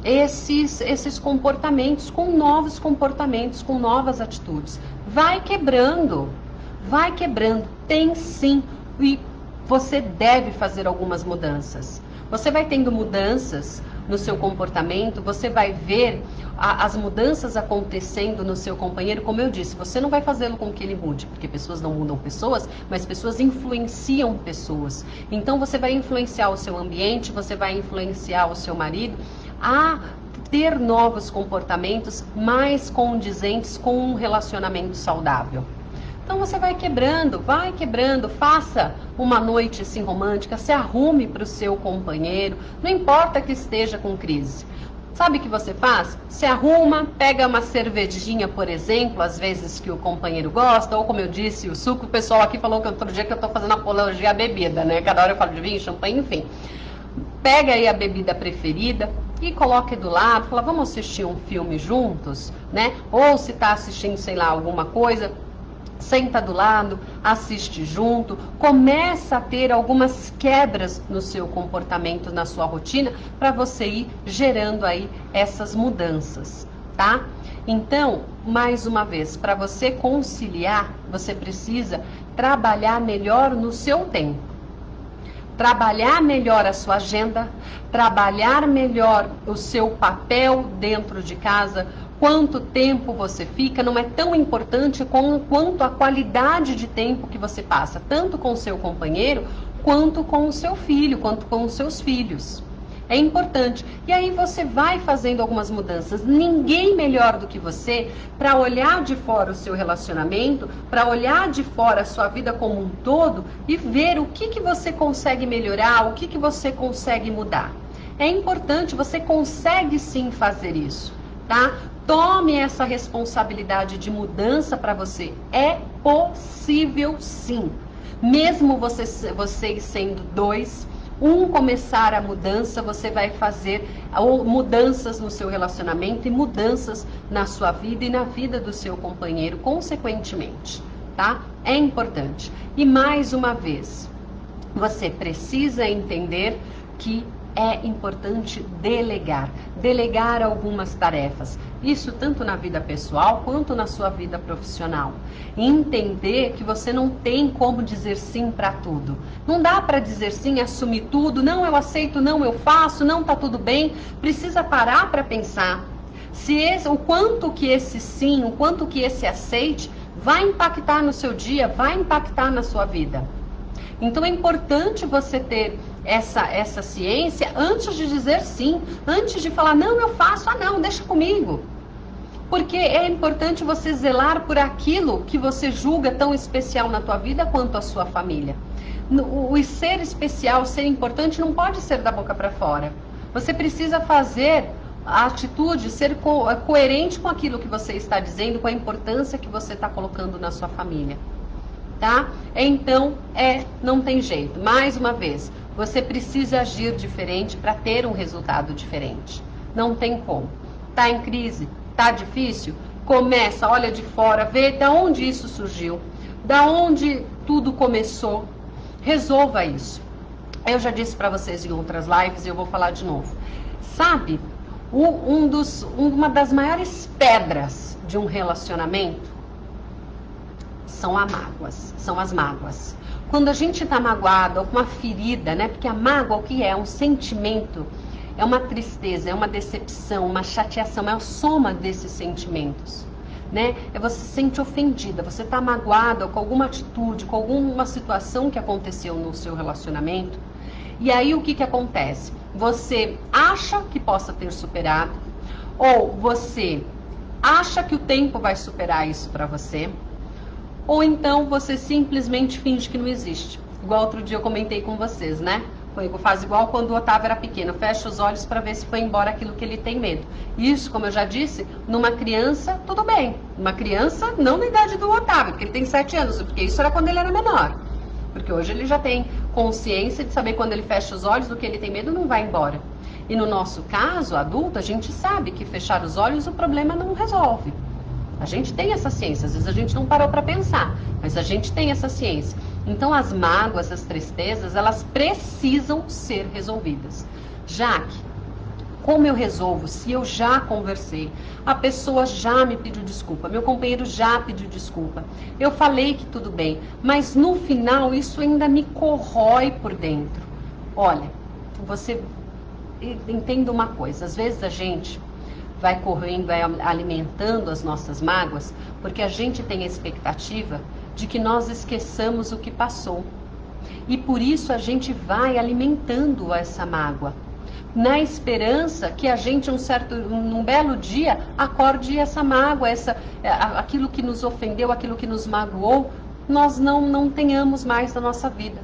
Speaker 1: esses comportamentos com novos comportamentos, com novas atitudes. Vai quebrando. Tem sim. E você deve fazer algumas mudanças. Você vai tendo mudanças no seu comportamento, você vai ver as mudanças acontecendo no seu companheiro. Como eu disse, você não vai fazê-lo com que ele mude, porque pessoas não mudam pessoas, mas pessoas influenciam pessoas. Então você vai influenciar o seu ambiente, você vai influenciar o seu marido a ter novos comportamentos mais condizentes com um relacionamento saudável. Então você vai quebrando, faça uma noite assim romântica, se arrume para o seu companheiro, não importa que esteja com crise. Sabe o que você faz? Se arruma, pega uma cervejinha, por exemplo, às vezes que o companheiro gosta, ou como eu disse, o suco, o pessoal aqui falou que outro dia que eu estou fazendo apologia à bebida, né? Cada hora eu falo de vinho, champanhe, enfim. Pega aí a bebida preferida e coloque do lado, fala, vamos assistir um filme juntos, né? Ou se está assistindo, sei lá, alguma coisa, senta do lado, assiste junto, começa a ter algumas quebras no seu comportamento, na sua rotina, para você ir gerando aí essas mudanças, tá? Então, mais uma vez, para você conciliar, você precisa trabalhar melhor no seu tempo. Trabalhar melhor a sua agenda, trabalhar melhor o seu papel dentro de casa. Quanto tempo você fica não é tão importante quanto a qualidade de tempo que você passa, tanto com o seu companheiro, quanto com o seu filho, quanto com os seus filhos. É importante. E aí você vai fazendo algumas mudanças. Ninguém melhor do que você para olhar de fora o seu relacionamento, para olhar de fora a sua vida como um todo e ver o que você consegue melhorar, o que você consegue mudar. É importante, você consegue sim fazer isso, tá? Tome essa responsabilidade de mudança para você. É possível sim. Mesmo vocês sendo dois, um começar a mudança, você vai fazer mudanças no seu relacionamento e mudanças na sua vida e na vida do seu companheiro, consequentemente, tá? É importante. E mais uma vez, você precisa entender que é importante delegar algumas tarefas. Isso tanto na vida pessoal quanto na sua vida profissional. E entender que você não tem como dizer sim para tudo. Não dá para dizer sim, assumir tudo. Não, eu aceito, não, eu faço, não, tá tudo bem. Precisa parar para pensar o quanto que esse sim, o quanto que esse aceite vai impactar no seu dia, vai impactar na sua vida. Então é importante você ter essa ciência antes de dizer sim, antes de falar, não, eu faço, não, deixa comigo. Porque é importante você zelar por aquilo que você julga tão especial na tua vida quanto a sua família. O ser especial, ser importante, não pode ser da boca para fora. Você precisa fazer a atitude, ser coerente com aquilo que você está dizendo, com a importância que você está colocando na sua família. Tá? Então, não tem jeito. Mais uma vez, você precisa agir diferente para ter um resultado diferente. Não tem como. Tá em crise? Tá difícil? Começa, olha de fora, vê de onde isso surgiu, da onde tudo começou. Resolva isso. Eu já disse para vocês em outras lives e eu vou falar de novo. Sabe, uma das maiores pedras de um relacionamento são as mágoas. Quando a gente está magoado, ou com uma ferida, né? Porque a mágoa, o que é? É um sentimento, é uma tristeza, é uma decepção, uma chateação, é a soma desses sentimentos, né? Você se sente ofendida, você está magoada com alguma atitude, com alguma situação que aconteceu no seu relacionamento. E aí o que acontece? Você acha que possa ter superado, Ou você acha que o tempo vai superar isso para você, ou então você simplesmente finge que não existe. Igual outro dia eu comentei com vocês, né? Faz igual quando o Otávio era pequeno, fecha os olhos para ver se foi embora aquilo que ele tem medo. Isso, como eu já disse, numa criança, tudo bem. Uma criança, não na idade do Otávio, porque ele tem 7 anos, porque isso era quando ele era menor. Porque hoje ele já tem consciência de saber quando ele fecha os olhos do que ele tem medo, não vai embora. E no nosso caso, adulto, a gente sabe que fechar os olhos o problema não resolve. A gente tem essa ciência, às vezes a gente não parou para pensar, mas a gente tem essa ciência. Então as mágoas, as tristezas, elas precisam ser resolvidas. Jaque, como eu resolvo? Se eu já conversei, a pessoa já me pediu desculpa, meu companheiro já pediu desculpa, eu falei que tudo bem, mas no final isso ainda me corrói por dentro. Olha, você entenda uma coisa, às vezes a gente vai correndo, vai alimentando as nossas mágoas, porque a gente tem a expectativa de que nós esqueçamos o que passou. E por isso a gente vai alimentando essa mágoa, na esperança que a gente, num belo dia, acorde essa mágoa, aquilo que nos ofendeu, aquilo que nos magoou, nós não tenhamos mais na nossa vida.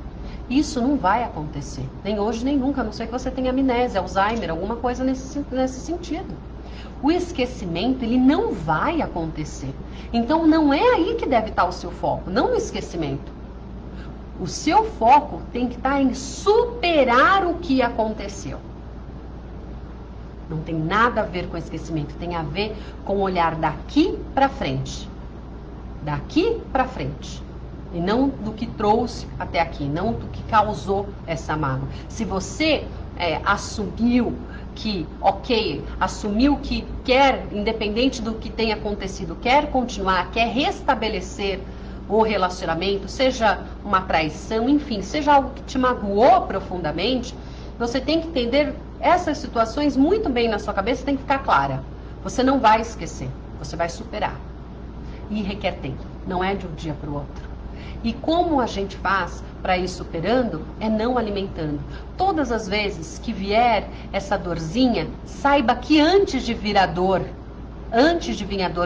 Speaker 1: Isso não vai acontecer, nem hoje nem nunca, a não ser que você tenha amnésia, Alzheimer, alguma coisa nesse sentido. O esquecimento, ele não vai acontecer. Então, não é aí que deve estar o seu foco, não no esquecimento. O seu foco tem que estar em superar o que aconteceu. Não tem nada a ver com esquecimento, tem a ver com olhar daqui para frente. Daqui para frente. E não do que trouxe até aqui, não do que causou essa mágoa. Se você assumiu que, assumiu que quer, independente do que tenha acontecido, quer continuar, quer restabelecer o relacionamento, seja uma traição, enfim, seja algo que te magoou profundamente, você tem que entender essas situações muito bem na sua cabeça, tem que ficar clara. Você não vai esquecer, você vai superar. E requer tempo, não é de um dia para o outro. E como a gente faz para ir superando é não alimentando. Todas as vezes que vier essa dorzinha, saiba que antes de vir a dor,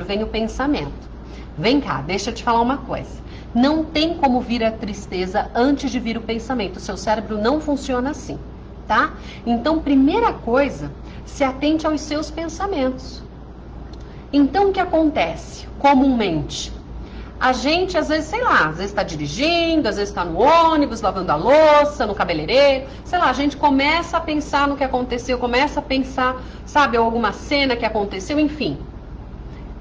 Speaker 1: vem o pensamento. Vem cá, deixa eu te falar uma coisa. Não tem como vir a tristeza antes de vir o pensamento. O seu cérebro não funciona assim, tá? Então, primeira coisa, se atente aos seus pensamentos. Então, o que acontece comumente? A gente, às vezes, às vezes está dirigindo, às vezes está no ônibus, lavando a louça, no cabeleireiro, a gente começa a pensar no que aconteceu, começa a pensar, alguma cena que aconteceu, enfim.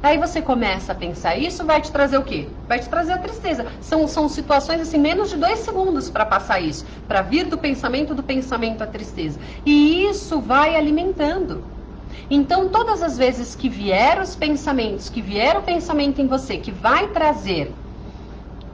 Speaker 1: Aí você começa a pensar isso, vai te trazer o quê? Vai te trazer a tristeza. São situações, assim, menos de 2 segundos para passar isso, para vir do pensamento à tristeza. E isso vai alimentando. Então, todas as vezes que vier os pensamentos, que vier o pensamento em você, que vai trazer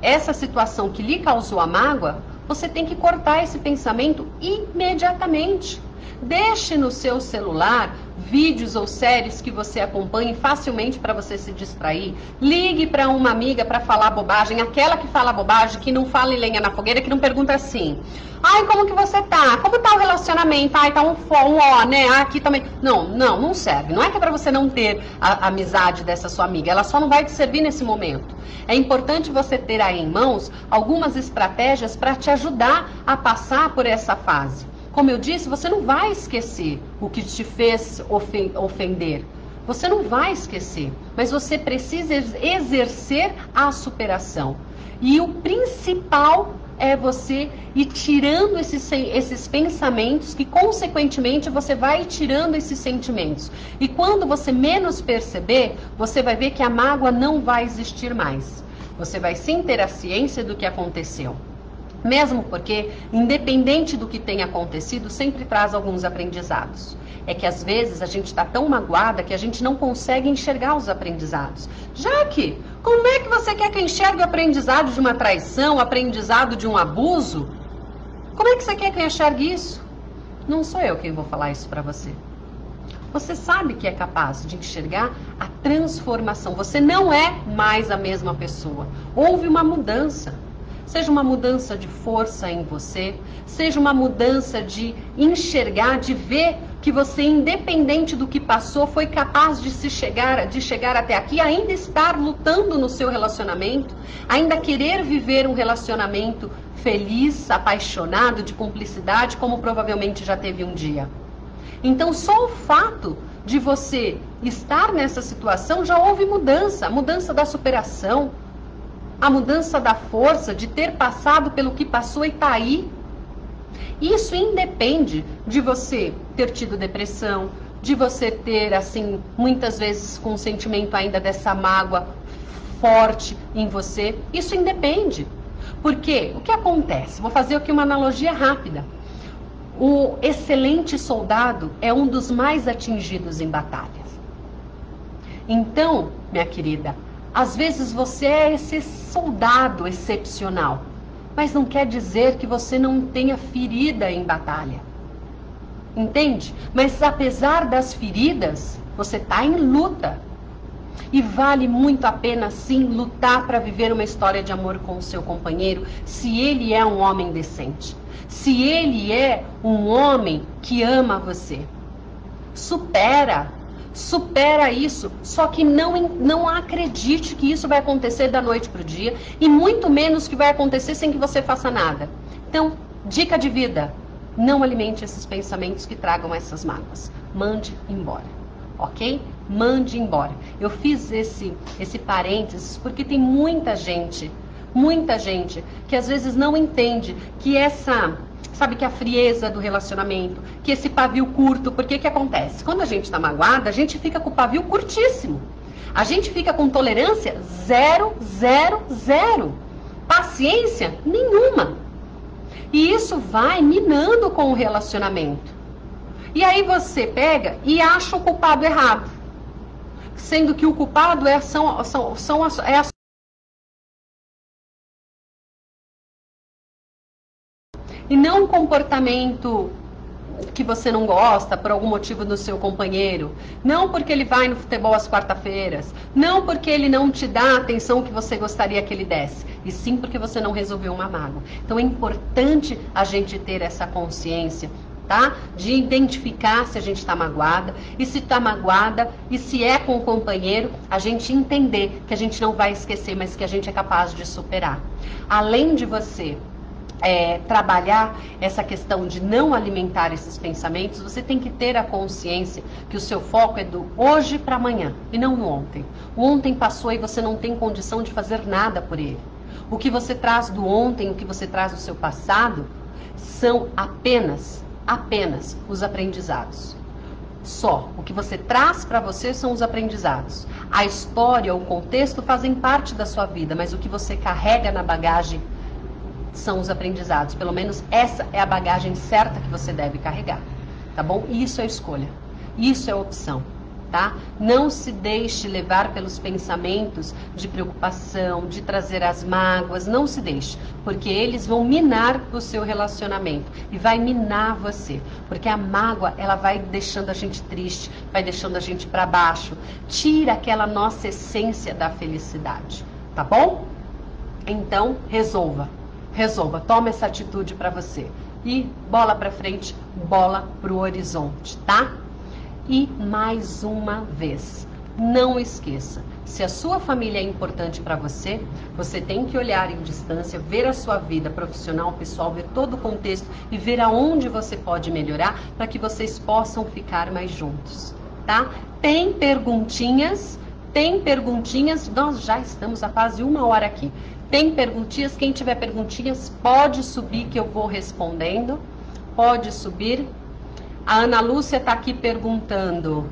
Speaker 1: essa situação que lhe causou a mágoa, você tem que cortar esse pensamento imediatamente. Deixe no seu celular vídeos ou séries que você acompanhe facilmente para você se distrair. Ligue para uma amiga para falar bobagem, aquela que fala bobagem, que não fala em lenha na fogueira, que não pergunta assim: ai, como que você tá? Como tá o relacionamento? Ai, tá um ó, né? Aqui também. Não serve. Não é que é para você não ter a amizade dessa sua amiga. Ela só não vai te servir nesse momento. É importante você ter aí em mãos algumas estratégias para te ajudar a passar por essa fase. Como eu disse, você não vai esquecer o que te fez ofender. Você não vai esquecer, mas você precisa exercer a superação. E o principal é você ir tirando esses pensamentos, que consequentemente você vai tirando esses sentimentos. E quando você menos perceber, você vai ver que a mágoa não vai existir mais. Você vai sim ter a ciência do que aconteceu. Mesmo porque, independente do que tenha acontecido, sempre traz alguns aprendizados. É que às vezes a gente está tão magoada que a gente não consegue enxergar os aprendizados. Jaque, como é que você quer que eu enxergue o aprendizado de uma traição, o aprendizado de um abuso? Como é que você quer que eu enxergue isso? Não sou eu quem vou falar isso para você. Você sabe que é capaz de enxergar a transformação. Você não é mais a mesma pessoa. Houve uma mudança. Seja uma mudança de força em você, seja uma mudança de enxergar, de ver que que você, independente do que passou, foi capaz de chegar até aqui, ainda estar lutando no seu relacionamento, ainda querer viver um relacionamento feliz, apaixonado, de cumplicidade, como provavelmente já teve um dia. Então, só o fato de você estar nessa situação, já houve mudança, a mudança da superação, a mudança da força, de ter passado pelo que passou e tá aí. Isso independe de você ter tido depressão, de você ter, assim, muitas vezes com o sentimento ainda dessa mágoa forte em você. Isso independe. Porque o que acontece? Vou fazer aqui uma analogia rápida. O excelente soldado é um dos mais atingidos em batalhas. Então, minha querida, às vezes você é esse soldado excepcional, mas não quer dizer que você não tenha ferida em batalha. Entende? Mas apesar das feridas, você está em luta. E vale muito a pena, sim, lutar para viver uma história de amor com o seu companheiro, se ele é um homem decente. Se ele é um homem que ama você. Supera isso. Só que não acredite que isso vai acontecer da noite para o dia, e muito menos que vai acontecer sem que você faça nada. Então, dica de vida: não alimente esses pensamentos que tragam essas mágoas. Mande embora. Ok? Mande embora. Eu fiz esse parênteses porque tem muita gente que às vezes não entende que sabe, que a frieza do relacionamento, que esse pavio curto, porque que acontece? Quando a gente está magoada, a gente fica com o pavio curtíssimo. A gente fica com tolerância 0, 0, 0. Paciência nenhuma. E isso vai minando com o relacionamento. E aí você pega e acha o culpado errado, sendo que o culpado é e não um comportamento que você não gosta por algum motivo do seu companheiro, não porque ele vai no futebol às quarta-feiras, não porque ele não te dá a atenção que você gostaria que ele desse, e sim porque você não resolveu uma mágoa. Então é importante a gente ter essa consciência, tá? De identificar se a gente está magoada, e se está magoada, e se é com o companheiro, a gente entender que a gente não vai esquecer, mas que a gente é capaz de superar. Além de você trabalhar essa questão de não alimentar esses pensamentos, você tem que ter a consciência que o seu foco é do hoje para amanhã, e não no ontem. O ontem passou e você não tem condição de fazer nada por ele. O que você traz do ontem, o que você traz do seu passado, são apenas os aprendizados. Só o que você traz para você são os aprendizados. A história, o contexto fazem parte da sua vida, mas o que você carrega na bagagem são os aprendizados. Pelo menos essa é a bagagem certa que você deve carregar, tá bom? Isso é escolha, isso é opção, tá? Não se deixe levar pelos pensamentos de preocupação, de trazer as mágoas, não se deixe, porque eles vão minar o seu relacionamento e vai minar você, porque a mágoa, ela vai deixando a gente triste, vai deixando a gente para baixo, tira aquela nossa essência da felicidade, tá bom? Então, resolva, toma essa atitude para você e bola para frente, bola pro horizonte, tá? E mais uma vez, não esqueça, se a sua família é importante para você, você tem que olhar em distância, ver a sua vida profissional, pessoal, ver todo o contexto e ver aonde você pode melhorar para que vocês possam ficar mais juntos, tá? Tem perguntinhas, nós já estamos há quase 1 hora aqui. Tem perguntinhas? Quem tiver perguntinhas pode subir que eu vou respondendo. Pode subir. A Ana Lúcia está aqui perguntando: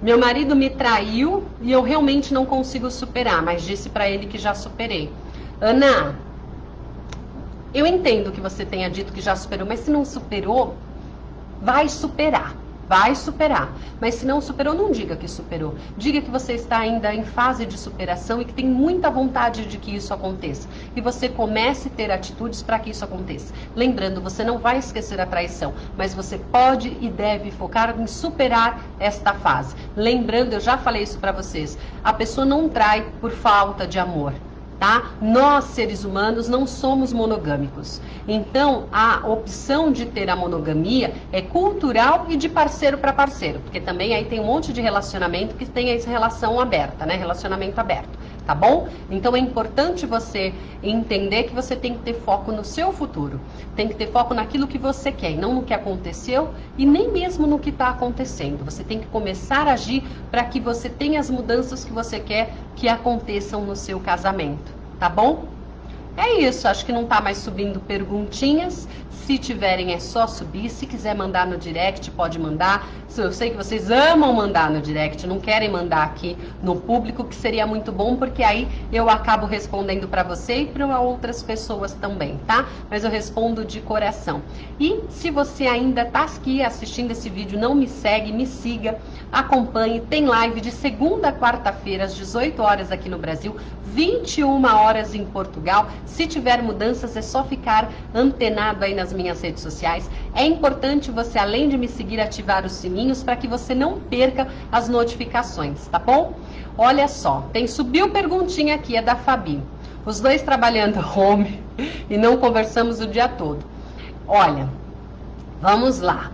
Speaker 1: meu marido me traiu e eu realmente não consigo superar, mas disse para ele que já superei. Ana, eu entendo que você tenha dito que já superou, mas se não superou, vai superar. Vai superar, mas se não superou, não diga que superou. Diga que você está ainda em fase de superação e que tem muita vontade de que isso aconteça. E você comece a ter atitudes para que isso aconteça. Lembrando, você não vai esquecer a traição, mas você pode e deve focar em superar esta fase. Lembrando, eu já falei isso para vocês, a pessoa não trai por falta de amor. tá? Nós, seres humanos, não somos monogâmicos. Então, a opção de ter a monogamia é cultural e de parceiro para parceiro, porque também aí tem um monte de relacionamento que tem essa relação aberta, né? Relacionamento aberto, tá bom? Então é importante você entender que você tem que ter foco no seu futuro, tem que ter foco naquilo que você quer, e não no que aconteceu e nem mesmo no que está acontecendo. Você tem que começar a agir para que você tenha as mudanças que você quer que aconteçam no seu casamento, tá bom? É isso, acho que não tá mais subindo perguntinhas. Se tiverem é só subir, se quiser mandar no direct, pode mandar. Eu sei que vocês amam mandar no direct, não querem mandar aqui no público, que seria muito bom, porque aí eu acabo respondendo para você e para outras pessoas também, tá? Mas eu respondo de coração. E se você ainda tá aqui assistindo esse vídeo, não me segue, me siga, acompanhe. Tem live de segunda a quarta-feira, às 18 horas aqui no Brasil, 21 horas em Portugal. Se tiver mudanças, é só ficar antenado aí nas minhas redes sociais. É importante você, além de me seguir, ativar os sininhos para que você não perca as notificações, tá bom? Olha só, subiu perguntinha aqui, é da Fabi. Os dois trabalhando home e não conversamos o dia todo. Olha, vamos lá.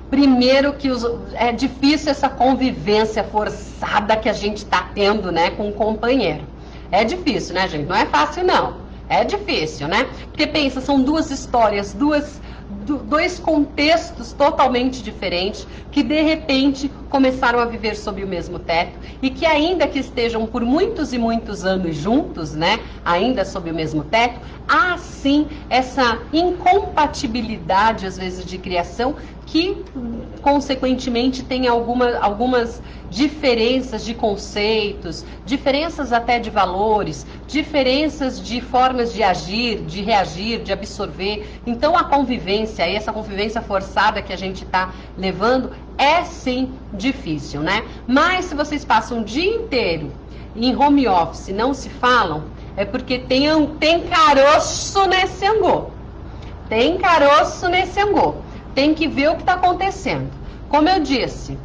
Speaker 1: Primeiro que é difícil essa convivência forçada que a gente está tendo, né, com o companheiro. É difícil, né, gente? Não é fácil, não. É difícil, né? Porque pensa, são duas histórias, dois contextos totalmente diferentes que de repente começaram a viver sob o mesmo teto e que ainda que estejam por muitos e muitos anos juntos, né, ainda sob o mesmo teto, há sim essa incompatibilidade às vezes de criação que consequentemente tem algumas diferenças de conceitos, diferenças até de valores, diferenças de formas de agir, de reagir, de absorver. Então a convivência, essa convivência forçada que a gente está levando é sim difícil, né? Mas se vocês passam o dia inteiro em home office e não se falam, é porque tem caroço nesse angu. Tem caroço nesse angu. Tem que ver o que está acontecendo. Como eu disse,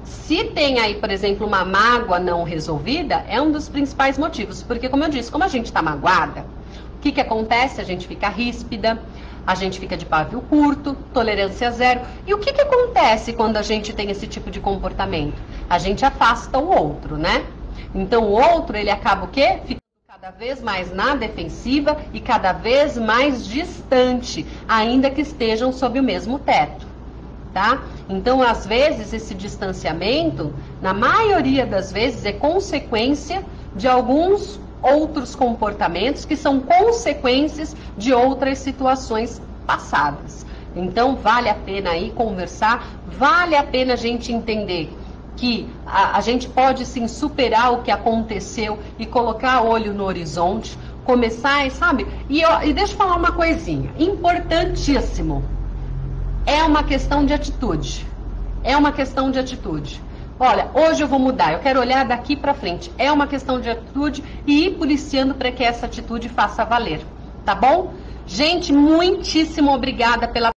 Speaker 1: se tem aí, por exemplo, uma mágoa não resolvida, é um dos principais motivos. Porque, como eu disse, como a gente está magoada, o que acontece? A gente fica ríspida, a gente fica de pavio curto, tolerância zero. E o que acontece quando a gente tem esse tipo de comportamento? A gente afasta o outro, né? Então, o outro, ele acaba o quê? Cada vez mais na defensiva e cada vez mais distante, ainda que estejam sob o mesmo teto, tá? Então, às vezes, esse distanciamento, na maioria das vezes, é consequência de alguns outros comportamentos que são consequências de outras situações passadas. Então, vale a pena aí conversar, vale a pena a gente entender que a gente pode sim superar o que aconteceu e colocar olho no horizonte, começar, sabe? E deixa eu falar uma coisinha, importantíssimo, é uma questão de atitude, é uma questão de atitude. Olha, hoje eu vou mudar, eu quero olhar daqui para frente, é uma questão de atitude e ir policiando para que essa atitude faça valer, tá bom? Gente, muitíssimo obrigada pela